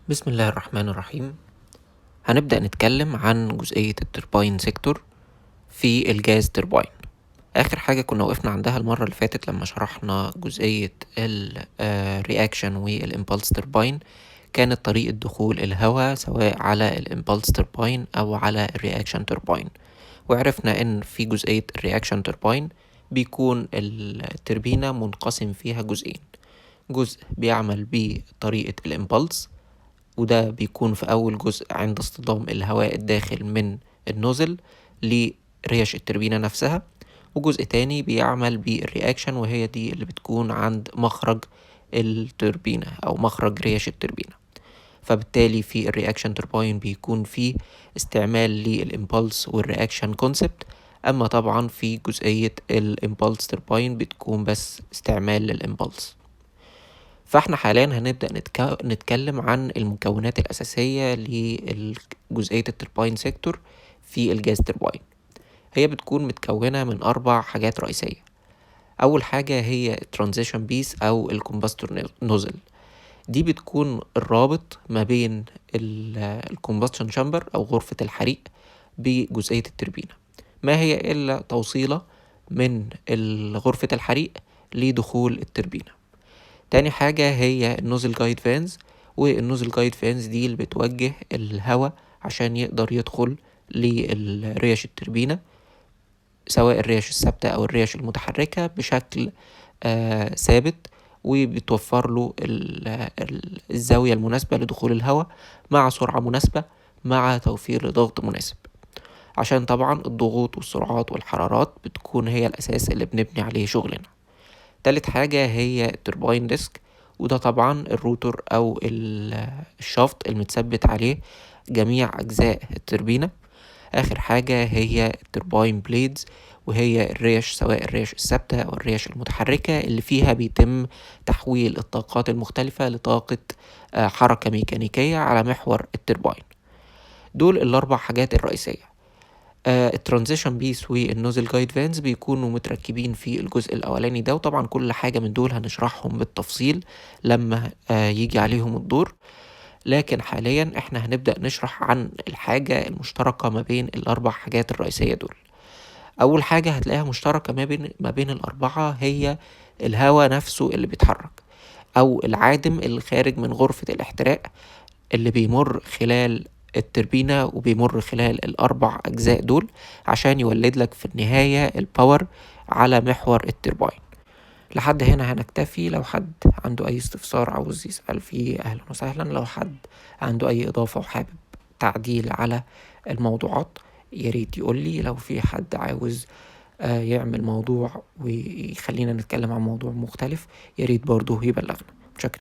بسم الله الرحمن الرحيم. هنبدأ نتكلم عن جزئية التوربين سيكتور في الجاز توربين. آخر حاجة كنا وقفنا عندها المرة اللي فاتت لما شرحنا جزئية الرياكشن والإمبالس توربين كانت طريقة دخول الهواء سواء على الإمبالس توربين أو على الرياكشن توربين، وعرفنا إن في جزئية الرياكشن توربين بيكون التربينة منقسم فيها جزئين، جزء بيعمل بطريقة الإمبالس وده بيكون في أول جزء عند اصطدام الهواء الداخل من النوزل لريش التربينة نفسها، وجزء تاني بيعمل بالرياكشن وهي دي اللي بتكون عند مخرج التوربينة أو مخرج ريش التوربينة. فبالتالي في الرياكشن توربين بيكون فيه استعمال للإمبulse والرياكشن كونسبت، أما طبعا في جزئية الإمبulse توربين بتكون بس استعمال للإمبulse. فاحنا حاليا هنبدأ نتكلم عن المكونات الأساسية لجزئية التوربين سيكتور في الجاز توربين. هي بتكون متكونة من 4 حاجات رئيسية. أول حاجة هي الترانزيشن بيس أو الكومباستور نوزل، دي بتكون الرابط ما بين الكومباستشن شامبر أو غرفة الحريق بجزئية التوربينة، ما هي إلا توصيلة من غرفة الحريق لدخول التوربينة. تاني حاجة هي النوزل جايد فانز، والنوزل جايد فانز دي اللي بتوجه الهواء عشان يقدر يدخل للريش التوربينة سواء الريش الثابتة أو الريش المتحركة بشكل ثابت، وبتوفر له الزاوية المناسبة لدخول الهواء مع سرعة مناسبة مع توفير ضغط مناسب، عشان طبعا الضغوط والسرعات والحرارات بتكون هي الأساس اللي بنبني عليه شغلنا. تالت حاجة هي التوربين ديسك، وده طبعا الروتور أو الشافت المتثبت عليه جميع أجزاء التوربينة. آخر حاجة هي التوربين بليدز، وهي الريش سواء الريش الثابتة أو الريش المتحركة اللي فيها بيتم تحويل الطاقات المختلفة لطاقة حركة ميكانيكية على محور التوربين. دول ال4 حاجات الرئيسية. الترانزيشن بيس والنوزل جايد فانز بيكونوا متركبين في الجزء الاولاني ده، وطبعا كل حاجة من دول هنشرحهم بالتفصيل لما يجي عليهم الدور، لكن حاليا احنا هنبدأ نشرح عن الحاجة المشتركة ما بين ال4 حاجات الرئيسية دول. اول حاجة هتلاقيها مشتركة ما بين ال4 هي الهواء نفسه اللي بيتحرك او العادم اللي خارج من غرفة الاحتراق اللي بيمر خلال التربينة وبيمر خلال ال4 أجزاء دول عشان يولد لك في النهاية الباور على محور التربين. لحد هنا هنكتفي. لو حد عنده أي استفسار عاوز يسأل فيه أهلا وسهلا، لو حد عنده أي إضافة وحابب تعديل على الموضوعات ياريت يقول لي. لو في حد عاوز يعمل موضوع ويخلينا نتكلم عن موضوع مختلف ياريت برضه يبلغنا. شكرا.